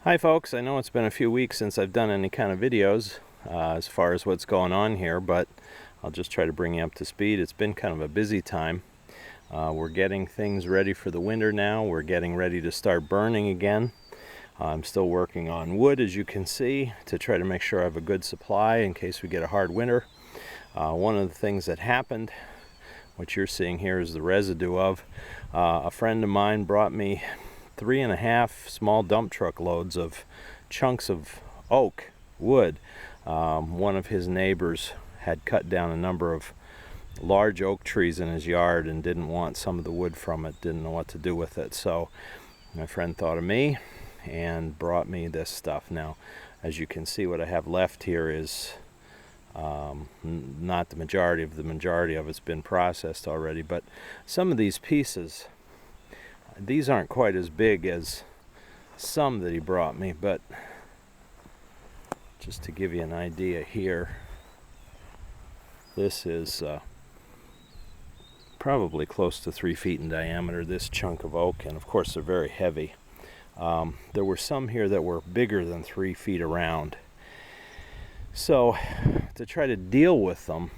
Hi folks, I know it's been a few weeks since I've done any kind of videos as far as what's going on here, but I'll just try to bring you up to speed. It's been kind of a busy time. We're getting things ready for the winter now. We're getting ready to start burning again. I'm still working on wood, as you can see, to try to make sure I have a good supply in case we get a hard winter. One of the things that happened, what you're seeing here is the residue of, a friend of mine brought me 3.5 small dump truck loads of chunks of oak wood. One of his neighbors had cut down a number of large oak trees in his yard and didn't want some of the wood from it, didn't know what to do with it. So my friend thought of me and brought me this stuff. Now, as you can see, what I have left here is not the majority of it's been processed already, but some of these pieces, these aren't quite as big as some that he brought me, but just to give you an idea here, this is probably close to 3 feet in diameter, this chunk of oak, and of course they're very heavy. There were some here that were bigger than 3 feet around. So to try to deal with them,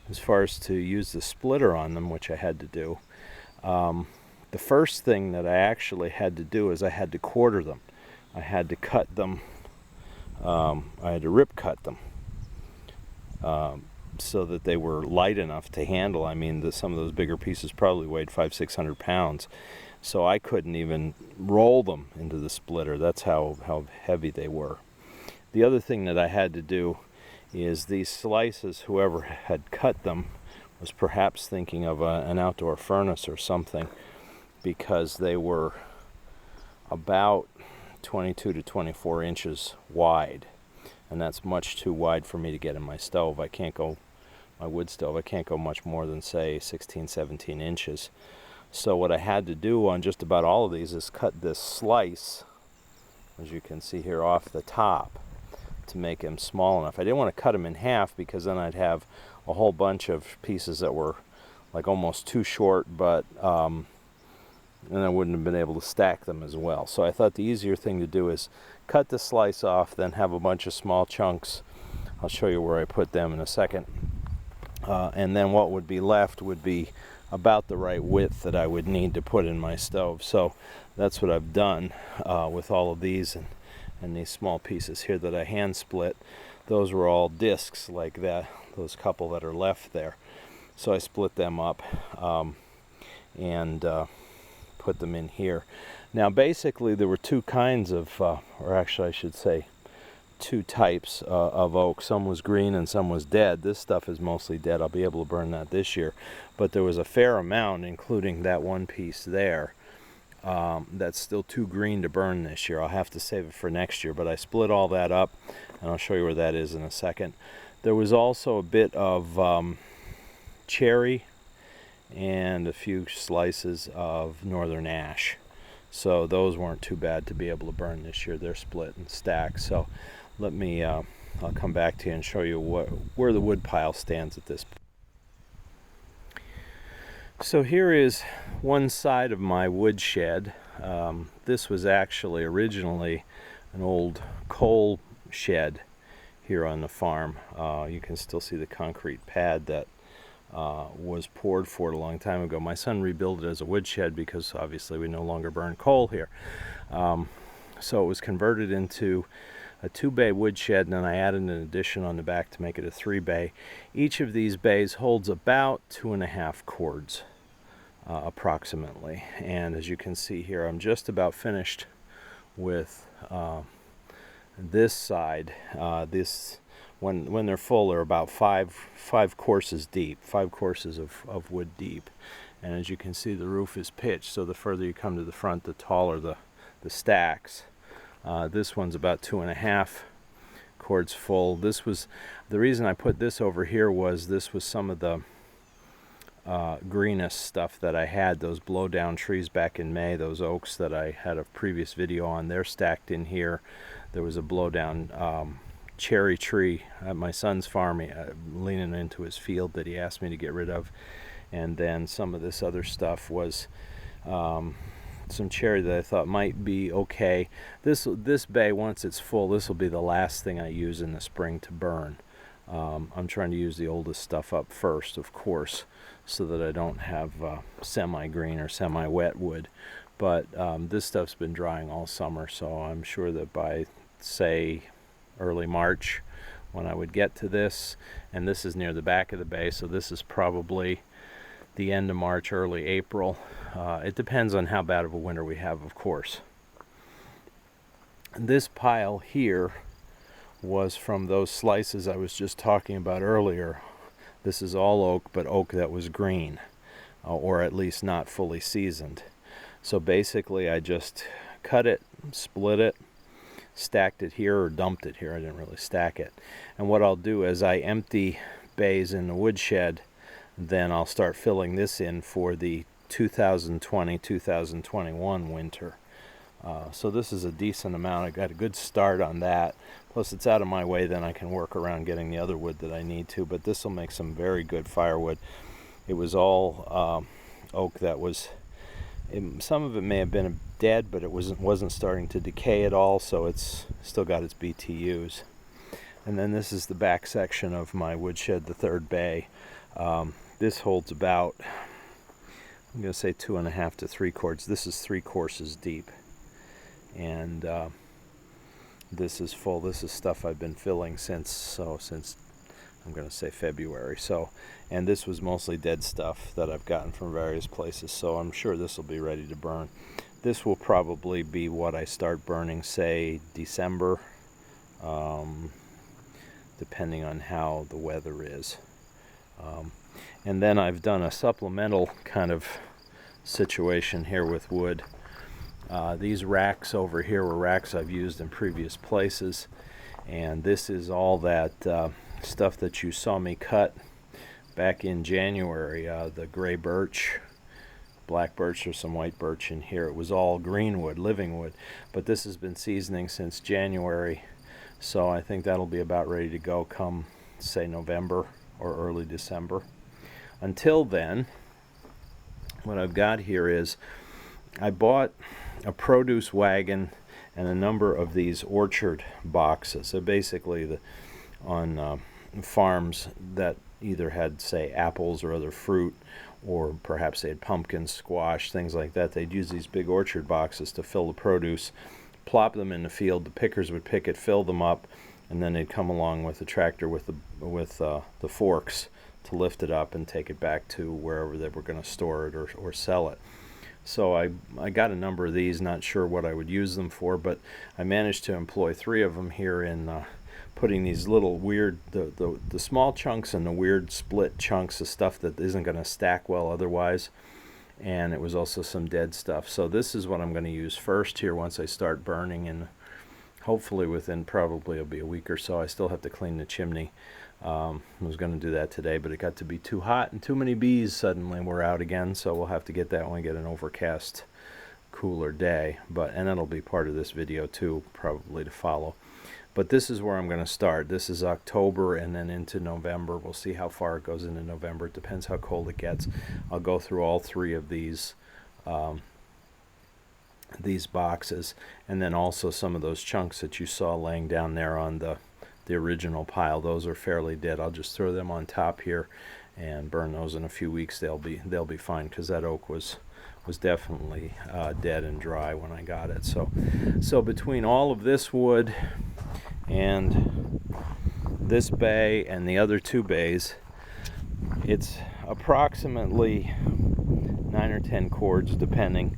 as far as to use the splitter on them, which I had to do, the first thing that I actually had to do is I had to quarter them. I had to cut them, I had to rip cut them so that they were light enough to handle. I mean, some of those bigger pieces probably weighed 500-600 pounds. So I couldn't even roll them into the splitter. That's how heavy they were. The other thing that I had to do is these slices, whoever had cut them was perhaps thinking of an outdoor furnace or something, because they were about 22 to 24 inches wide, and that's much too wide for me to get in my stove. My wood stove, I can't go much more than, say, 16-17 inches. So what I had to do on just about all of these is cut this slice, as you can see here, off the top to make them small enough. I didn't want to cut them in half, because then I'd have a whole bunch of pieces that were like almost too short, but and I wouldn't have been able to stack them as well. So I thought the easier thing to do is cut the slice off, then have a bunch of small chunks. I'll show you where I put them in a second. And then what would be left would be about the right width that I would need to put in my stove. So that's what I've done with all of these, and these small pieces here that I hand split. Those were all discs like that, those couple that are left there. So I split them up and put them in here. Now basically there were two kinds of, or actually I should say two types of oak. Some was green and some was dead. This stuff is mostly dead. I'll be able to burn that this year. But there was a fair amount, including that one piece there, that's still too green to burn this year. I'll have to save it for next year, but I split all that up, and I'll show you where that is in a second. There was also a bit of cherry and a few slices of northern ash. So those weren't too bad to be able to burn this year. They're split and stacked. So let me, I'll come back to you and show you where the wood pile stands at this point. So here is one side of my wood shed. This was actually originally an old coal shed here on the farm. You can still see the concrete pad that was poured for it a long time ago. My son rebuilt it as a woodshed because obviously we no longer burn coal here. So it was converted into a 2-bay woodshed, and then I added an addition on the back to make it a 3-bay. Each of these bays holds about 2.5 cords approximately, and as you can see here, I'm just about finished with this side. When they're full, they're about five courses deep, 5 courses of wood deep. And as you can see, the roof is pitched, so the further you come to the front, the taller the stacks. This one's about 2.5 cords full. This was the reason I put this over here, was this was some of the greenest stuff that I had. Those blow down trees back in May, those oaks that I had a previous video on, they're stacked in here. There was a blow down cherry tree at my son's farm, leaning into his field, that he asked me to get rid of. And then some of this other stuff was some cherry that I thought might be okay. This bay, once it's full, this will be the last thing I use in the spring to burn. I'm trying to use the oldest stuff up first, of course, so that I don't have semi-green or semi-wet wood. But this stuff's been drying all summer, so I'm sure that by, say, early March, when I would get to this, and this is near the back of the bay, so this is probably the end of March, early April. It depends on how bad of a winter we have, of course. This pile here was from those slices I was just talking about earlier. This is all oak, but oak that was green, or at least not fully seasoned. So basically I just cut it, split it, stacked it here, or dumped it here. I didn't really stack it. And what I'll do is I empty bays in the woodshed, then I'll start filling this in for the 2020-2021 winter. So this is a decent amount. I got a good start on that. Plus it's out of my way, then I can work around getting the other wood that I need to. But this will make some very good firewood. It was all oak that was, some of it may have been dead, but it wasn't starting to decay at all, so it's still got its BTUs. And then this is the back section of my woodshed, the third bay. This holds about, I'm going to say 2.5 to 3 quarts. This is 3 courses deep. And this is full. This is stuff I've been filling since I'm going to say February. So, and this was mostly dead stuff that I've gotten from various places. So I'm sure this will be ready to burn. This will probably be what I start burning, say December, depending on how the weather is. And then I've done a supplemental kind of situation here with wood. These racks over here were racks I've used in previous places, and this is all that stuff that you saw me cut back in January. The gray birch, black birch, or some white birch in here. It was all green wood, living wood, but this has been seasoning since January, so I think that'll be about ready to go come, say, November or early December. Until then, what I've got here is I bought a produce wagon and a number of these orchard boxes. So basically on farms that either had, say, apples or other fruit, or perhaps they had pumpkins, squash, things like that, they'd use these big orchard boxes to fill the produce, plop them in the field, the pickers would pick it, fill them up, and then they'd come along with the tractor with the forks to lift it up and take it back to wherever they were going to store it or sell it. So I got a number of these, not sure what I would use them for, but I managed to employ 3 of them here in putting these little weird, the small chunks and the weird split chunks of stuff that isn't going to stack well otherwise. And it was also some dead stuff. So this is what I'm going to use first here once I start burning, and hopefully within probably it'll be a week or so. I still have to clean the chimney. I was going to do that today, but it got to be too hot and too many bees suddenly were out again, so we'll have to get that when we get an overcast, cooler day. And that'll be part of this video too, probably to follow. But this is where I'm going to start. This is October and then into November. We'll see how far it goes into November. It depends how cold it gets. I'll go through all 3 of these boxes, and then also some of those chunks that you saw laying down there on the original pile. Those are fairly dead. I'll just throw them on top here and burn those in a few weeks. They'll be fine, because that oak was definitely dead and dry when I got it. So between all of this wood and this bay and the other 2 bays, it's approximately 9 or 10 cords depending,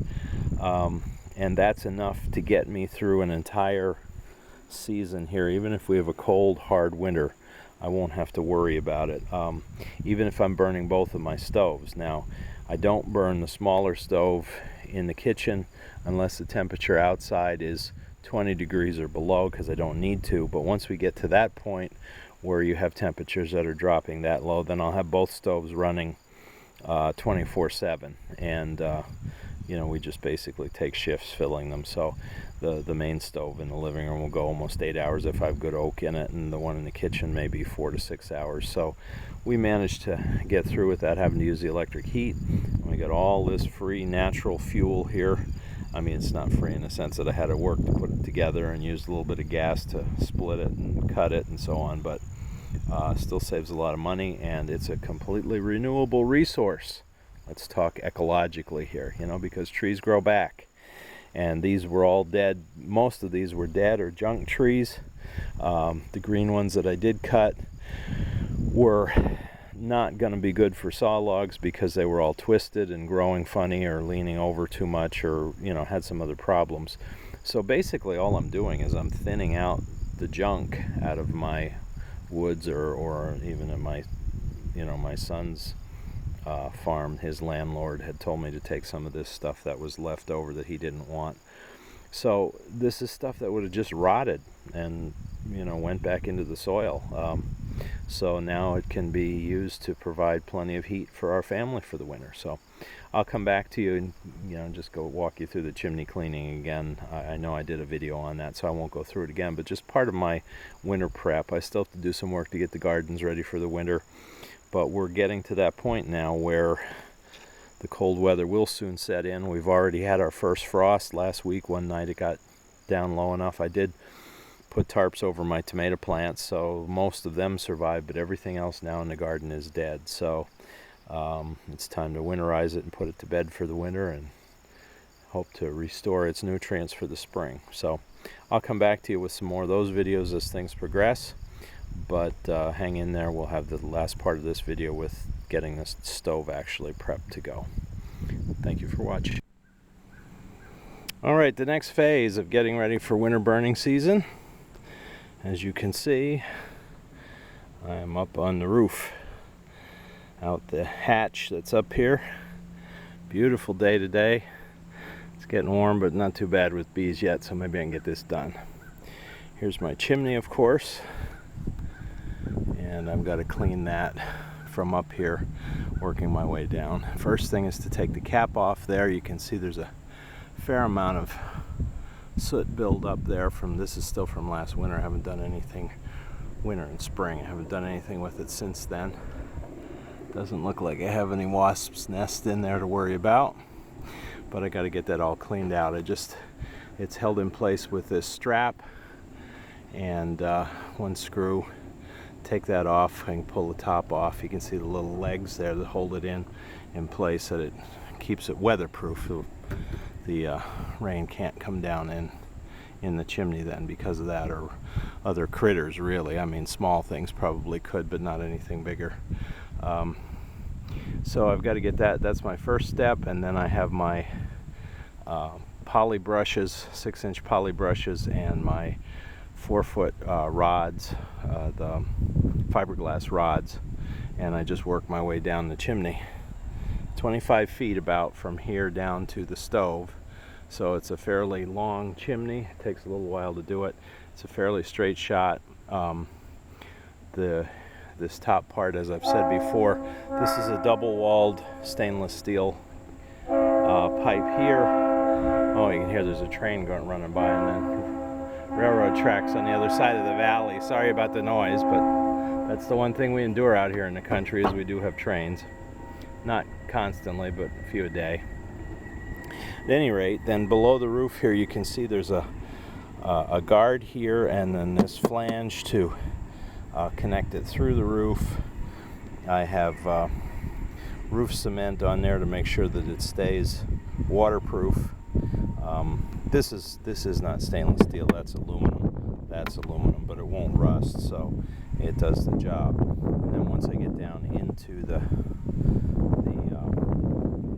and that's enough to get me through an entire season here. Even if we have a cold, hard winter, I won't have to worry about it, even if I'm burning both of my stoves. Now, I don't burn the smaller stove in the kitchen unless the temperature outside is 20 degrees or below, because I don't need to. But once we get to that point where you have temperatures that are dropping that low, then I'll have both stoves running 24/7, and we just basically take shifts filling them. So the main stove in the living room will go almost 8 hours if I have good oak in it, and the one in the kitchen maybe 4 to 6 hours. So we managed to get through without having to use the electric heat. We got all this free natural fuel here I mean, it's not free in the sense that I had to work to put it together and used a little bit of gas to split it and cut it and so on, but still saves a lot of money, and it's a completely renewable resource. Let's talk ecologically here, you know, because trees grow back. And these were all dead. Most of these were dead or junk trees. The green ones that I did cut were not going to be good for saw logs because they were all twisted and growing funny or leaning over too much, or, you know, had some other problems. So basically all I'm doing is I'm thinning out the junk out of my woods, or even at my, you know, my son's farm. His landlord had told me to take some of this stuff that was left over that he didn't want. So this is stuff that would have just rotted and, you know, went back into the soil. So now it can be used to provide plenty of heat for our family for the winter. So I'll come back to you and, you know, just go walk you through the chimney cleaning again. I know I did a video on that, so I won't go through it again, but just part of my winter prep. I still have to do some work to get the gardens ready for the winter, but we're getting to that point now where the cold weather will soon set in. We've already had our first frost last week. One night it got down low enough. I did put tarps over my tomato plants, so most of them survived, but everything else now in the garden is dead. So it's time to winterize it and put it to bed for the winter, and hope to restore its nutrients for the spring. So I'll come back to you with some more of those videos as things progress, but hang in there. We'll have the last part of this video with getting this stove actually prepped to go. Thank you for watching. All right, the next phase of getting ready for winter burning season. As you can see, I am up on the roof, out the hatch that's up here. Beautiful day today. It's getting warm, but not too bad with bees yet, so maybe I can get this done. Here's my chimney, of course, and I've got to clean that from up here, working my way down. First thing is to take the cap off there. You can see there's a fair amount of soot build up there from, this is still from last winter. I haven't done anything winter and spring. I haven't done anything with it since then. Doesn't look like I have any wasps' nest in there to worry about, but I got to get that all cleaned out. It's held in place with this strap and one screw. Take that off and pull the top off. You can see the little legs there that hold it in place, so that it keeps it weatherproof. The rain can't come down in the chimney then because of that, or other critters really. I mean, small things probably could, but not anything bigger. So I've got to get that. That's my first step, and then I have my poly brushes, 6-inch poly brushes, and my 4-foot rods, the fiberglass rods, and I just work my way down the chimney. 25 feet about from here down to the stove, so it's a fairly long chimney. It takes a little while to do it. It's a fairly straight shot. This top part, as I've said before, this is a double-walled stainless steel pipe here. Oh, you can hear there's a train running by, and then railroad tracks on the other side of the valley. Sorry about the noise, but that's the one thing we endure out here in the country, is we do have trains. Not constantly, but a few a day. At any rate, then below the roof here you can see there's a guard here, and then this flange to connect it through the roof. I have roof cement on there to make sure that it stays waterproof. This is not stainless steel, that's aluminum. That's aluminum, but it won't rust, so it does the job. And then once I get down into the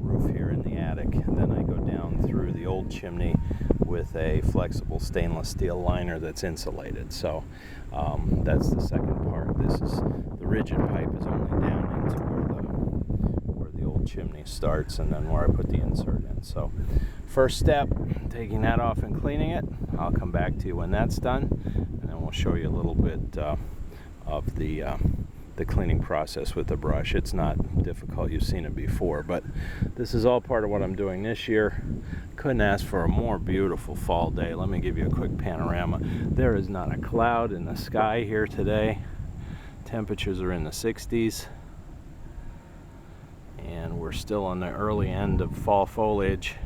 roof here in the attic, then I go down through the old chimney with a flexible stainless steel liner that's insulated. So that's the second part. This is the rigid pipe is only down into where the old chimney starts, and then where I put the insert in. So first step, taking that off and cleaning it. I'll come back to you when that's done, and then we'll show you a little bit of the cleaning process with the brush. It's not difficult, you've seen it before, but this is all part of what I'm doing this year. Couldn't ask for a more beautiful fall day. Let me give you a quick panorama. There is not a cloud in the sky here today. Temperatures are in the 60s, and we're still on the early end of fall foliage.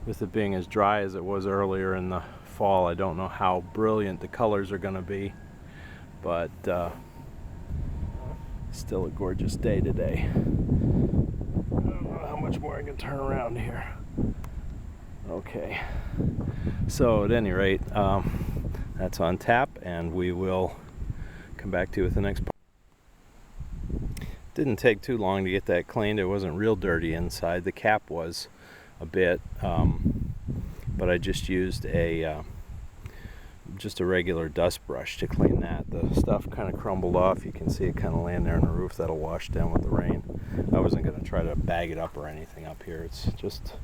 with it being as dry as it was earlier in the fall, I don't know how brilliant the colors are going to be, but still a gorgeous day today. I don't know how much more I can turn around here. Okay, so at any rate, that's on tap, and we will come back to you with the next part. Didn't take too long to get that cleaned. It wasn't real dirty inside. The cap was a bit, but I just used a regular dust brush to clean that. The stuff kind of crumbled off. You can see it kind of laying there on the roof. That'll wash down with the rain. I wasn't going to try to bag it up or anything up here. It's just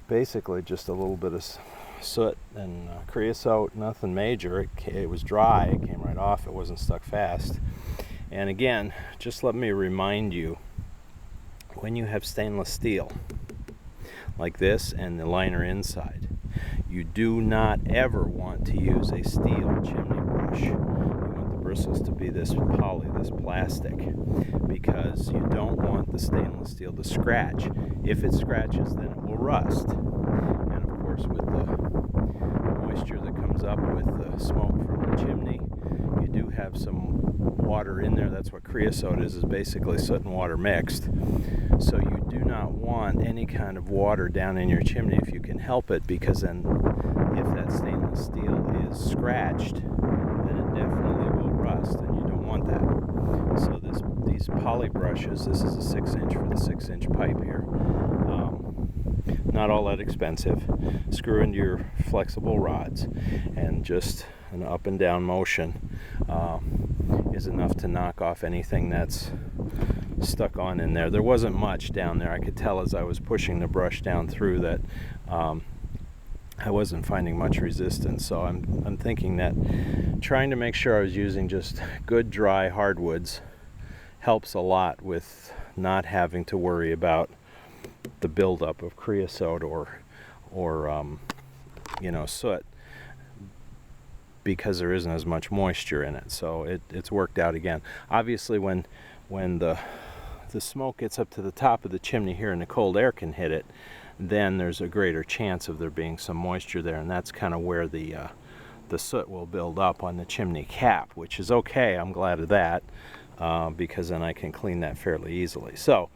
basically just a little bit of soot and creosote, nothing major. It was dry. It came right off. It wasn't stuck fast. And again, just let me remind you, when you have stainless steel like this and the liner inside, you do not ever want to use a steel chimney brush. You want the bristles to be this poly, this plastic, because you don't want the stainless steel to scratch. If it scratches, then it will rust. And of course, with the moisture that comes up with the smoke from the chimney, you do have some water in there. That's what creosote is basically soot and water mixed. So you do not want any kind of water down in your chimney if you can help it, because then if that stainless steel is scratched, then it definitely will rust, and you don't want that. So these poly brushes, this is a 6-inch for the 6-inch pipe here. Not all that expensive. Screw into your flexible rods, and just an up and down motion is enough to knock off anything that's stuck on in there. There wasn't much down there. I could tell as I was pushing the brush down through that I wasn't finding much resistance. So I'm thinking that trying to make sure I was using just good dry hardwoods helps a lot with not having to worry about the buildup of creosote or soot, because there isn't as much moisture in it. So it's worked out again. Obviously, when the smoke gets up to the top of the chimney here and the cold air can hit it, then there's a greater chance of there being some moisture there, and that's kind of where the soot will build up on the chimney cap, which is okay. I'm glad of that, because then I can clean that fairly easily. So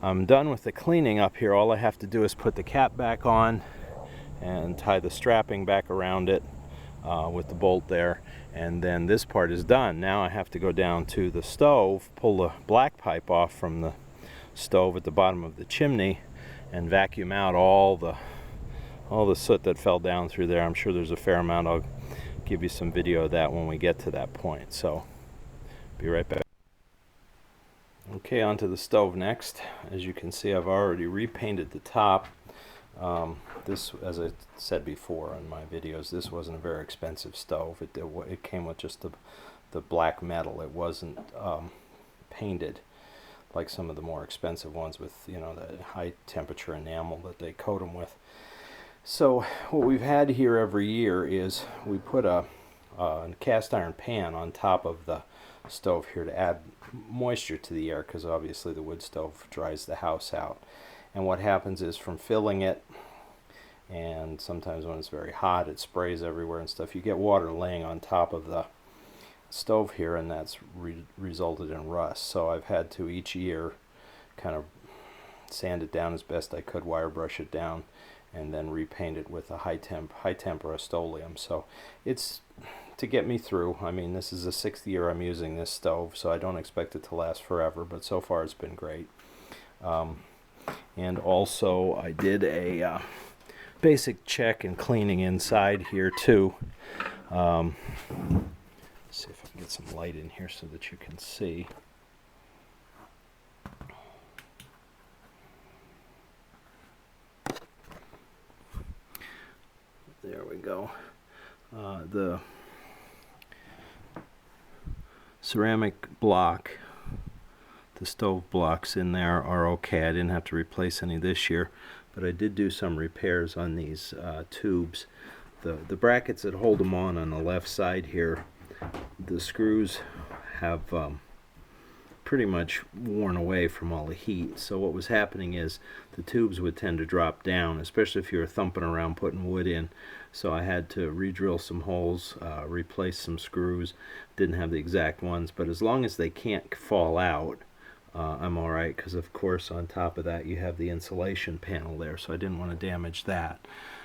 I'm done with the cleaning up here. All I have to do is put the cap back on and tie the strapping back around it with the bolt there, and then this part is done. Now I have to go down to the stove, pull the black pipe off from the stove at the bottom of the chimney, and vacuum out all the soot that fell down through there. I'm sure there's a fair amount. I'll give you some video of that when we get to that point. So be right back. Okay, onto the stove next. As you can see, I've already repainted the top. This, as I said before in my videos, this wasn't a very expensive stove. It came with just the black metal. It wasn't painted like some of the more expensive ones with, the high temperature enamel that they coat them with. So what we've had here every year is we put a cast iron pan on top of the stove here to add moisture to the air, because obviously the wood stove dries the house out. And what happens is, from filling it, and sometimes when it's very hot, it sprays everywhere and stuff, you get water laying on top of the stove here, and that's resulted in rust. So I've had to each year kind of sand it down as best I could, wire brush it down, and then repaint it with a high temp Rust-Oleum. So it's to get me through. I mean, this is the 6th year I'm using this stove, so I don't expect it to last forever, but so far it's been great. And also I did a basic check and cleaning inside here too. Let's see if I can get some light in here so that you can see. There we go. The ceramic block, the stove blocks in there are okay. I didn't have to replace any this year, but I did do some repairs on these tubes. The brackets that hold them on the left side here, the screws have pretty much worn away from all the heat. So what was happening is the tubes would tend to drop down, especially if you were thumping around putting wood in. So I had to re-drill some holes, replace some screws. Didn't have the exact ones, but as long as they can't fall out, I'm all right, because of course on top of that you have the insulation panel there, so I didn't want to damage that.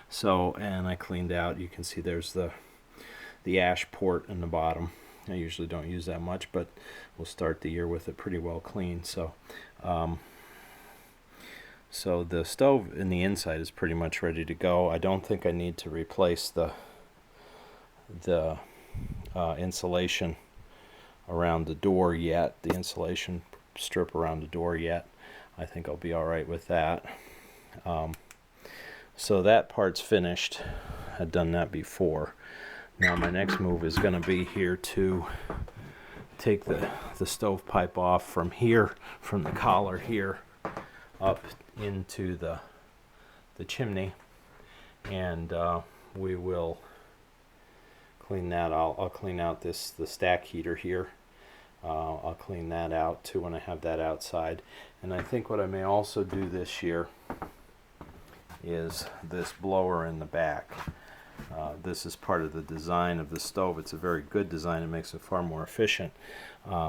So, and I cleaned out, you can see there's the ash port in the bottom. I usually don't use that much, but we'll start the year with it pretty well clean. So so the stove in the inside is pretty much ready to go. I don't think I need to replace the insulation around the door yet, the insulation strip around the door yet. I think I'll be all right with that. So that part's finished. I'd done that before. Now my next move is going to be here to take the stovepipe off from here, from the collar here, up into the chimney, and we will clean that. I'll clean out the stack heater here. I'll clean that out too when I have that outside. And I think what I may also do this year is this blower in the back. This is part of the design of the stove. It's a very good design. It makes it far more efficient.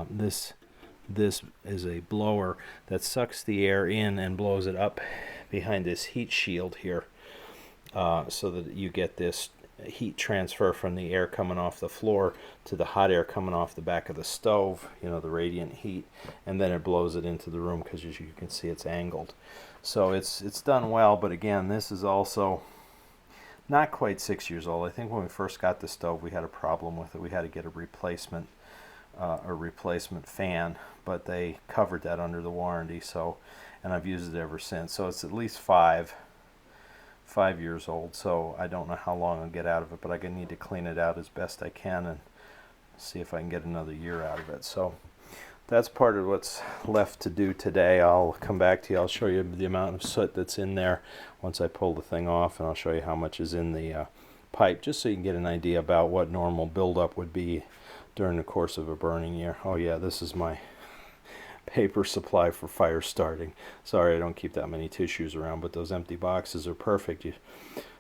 This is a blower that sucks the air in and blows it up behind this heat shield here, so that you get this heat transfer from the air coming off the floor to the hot air coming off the back of the stove, you know, the radiant heat, and then it blows it into the room, because as you can see it's angled. So it's done well, but again, this is also not quite 6 years old. I think when we first got the stove we had a problem with it. We had to get a replacement fan, but they covered that under the warranty, so, and I've used it ever since. So it's at least five years old, so I don't know how long I'll get out of it, but I need to clean it out as best I can and see if I can get another year out of it. So that's part of what's left to do today. I'll come back to you. I'll show you the amount of soot that's in there once I pull the thing off, and I'll show you how much is in the pipe, just so you can get an idea about what normal buildup would be during the course of a burning year. Oh yeah, this is my paper supply for fire starting. Sorry I don't keep that many tissues around, but those empty boxes are perfect. You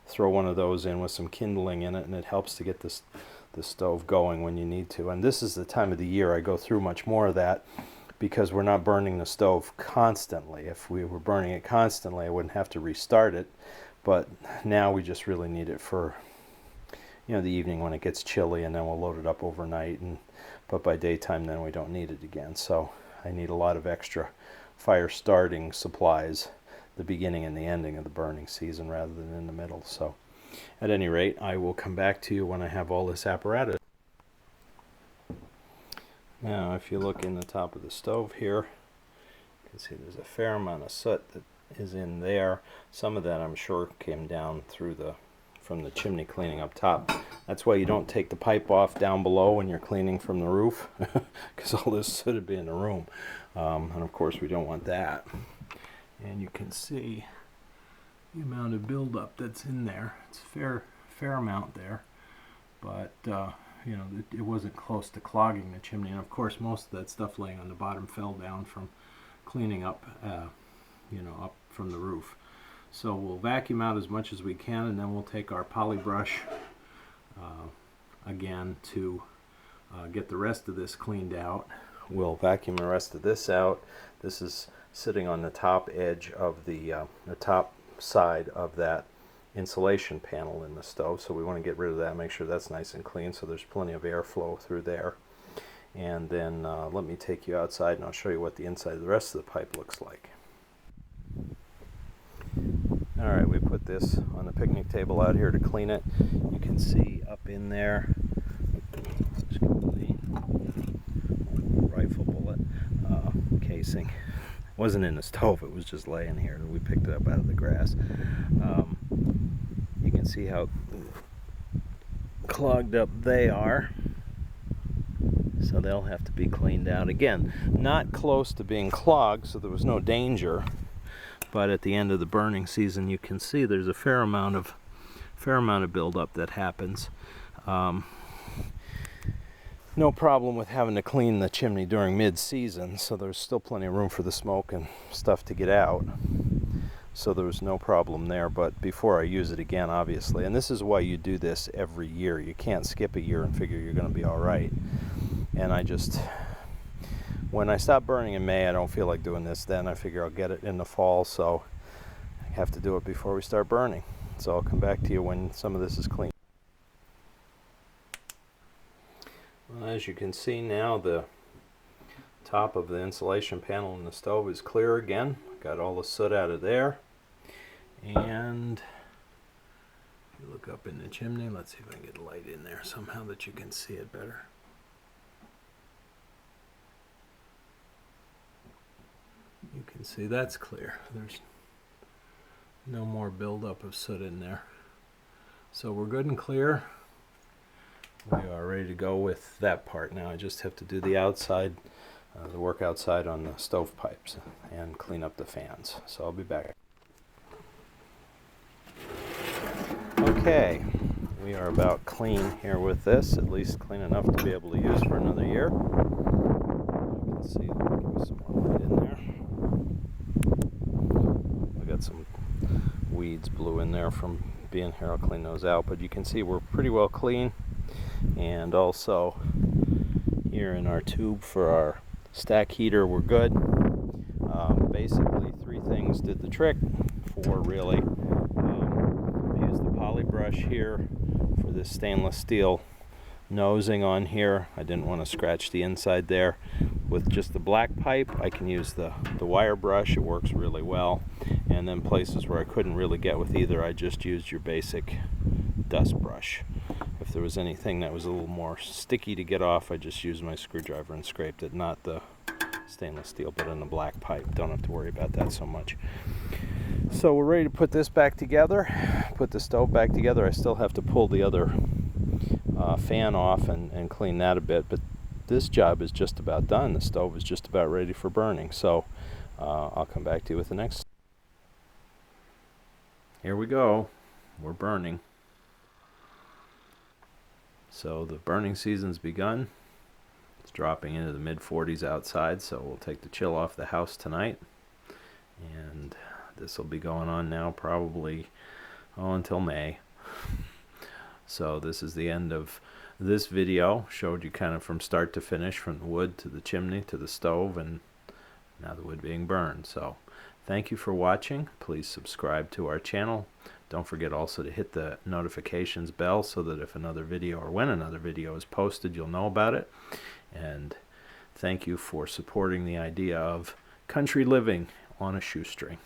throw one of those in with some kindling in it, and it helps to get the stove going when you need to. And this is the time of the year I go through much more of that, because we're not burning the stove constantly. If we were burning it constantly, I wouldn't have to restart it, but now we just really need it for, you know, the evening when it gets chilly, and then we'll load it up overnight, but by daytime then we don't need it again. So I need a lot of extra fire starting supplies the beginning and the ending of the burning season rather than in the middle. So at any rate, I will come back to you when I have all this apparatus. Now if you look in the top of the stove here, you can see there's a fair amount of soot that is in there. Some of that I'm sure came down from the chimney cleaning up top. That's why you don't take the pipe off down below when you're cleaning from the roof, because all this soot would be in the room, and of course we don't want that. And you can see the amount of buildup that's in there. It's a fair amount there, but you know, it wasn't close to clogging the chimney. And of course most of that stuff laying on the bottom fell down from cleaning up, you know, up from the roof. So we'll vacuum out as much as we can, and then we'll take our poly brush again to get the rest of this cleaned out. We'll vacuum the rest of this out. This is sitting on the top edge of the top side of that insulation panel in the stove, so we want to get rid of that, make sure that's nice and clean so there's plenty of airflow through there. And then let me take you outside and I'll show you what the inside of the rest of the pipe looks like. Alright, we put this on the picnic table out here to clean it. You can see up in there, let's go to the rifle bullet casing. It wasn't in the stove, it was just laying here. We picked it up out of the grass. You can see how clogged up they are. So they'll have to be cleaned out. Again, not close to being clogged, so there was no danger. But at the end of the burning season, you can see there's a fair amount of buildup that happens. no problem with having to clean the chimney during mid-season, so there's still plenty of room for the smoke and stuff to get out. So there was no problem there, but before I use it again, obviously, and this is why you do this every year. You can't skip a year and figure you're going to be all right. And when I stop burning in May, I don't feel like doing this then. I figure I'll get it in the fall, so I have to do it before we start burning. So I'll come back to you when some of this is clean. Well, as you can see now, the top of the insulation panel in the stove is clear again. Got all the soot out of there. And if you look up in the chimney, let's see if I can get a light in there somehow that you can see it better. You can see that's clear. There's no more buildup of soot in there. So we're good and clear. We are ready to go with that part now. I just have to do the outside, the work outside on the stovepipes and clean up the fans. So I'll be back. Okay, we are about clean here with this, at least clean enough to be able to use for another year. You can see, let me give you some more light in there. We got some weeds blew in there from being here. I'll clean those out, but you can see we're pretty well clean. And also here in our tube for our stack heater, we're good. Basically 3 things did the trick. 4 really. I used the poly brush here for this stainless steel nosing on here. I didn't want to scratch the inside there. With just the black pipe, I can use the wire brush. It works really well. And then places where I couldn't really get with either, I just used your basic dust brush. If there was anything that was a little more sticky to get off, I just used my screwdriver and scraped it. Not the stainless steel, but in the black pipe. Don't have to worry about that so much. So we're ready to put this back together, put the stove back together. I still have to pull the other fan off and clean that a bit, but this job is just about done. The stove is just about ready for burning. So I'll come back to you with the next. Here we go. We're burning. So the burning season's begun. It's dropping into the mid-40s outside, so we'll take the chill off the house tonight. And this will be going on now probably until May. So this is the end of this video. Showed you kind of from start to finish, from the wood to the chimney to the stove, and now the wood being burned. So thank you for watching. Please subscribe to our channel. Don't forget also to hit the notifications bell so that if another video or when another video is posted, you'll know about it. And thank you for supporting the idea of country living on a shoestring.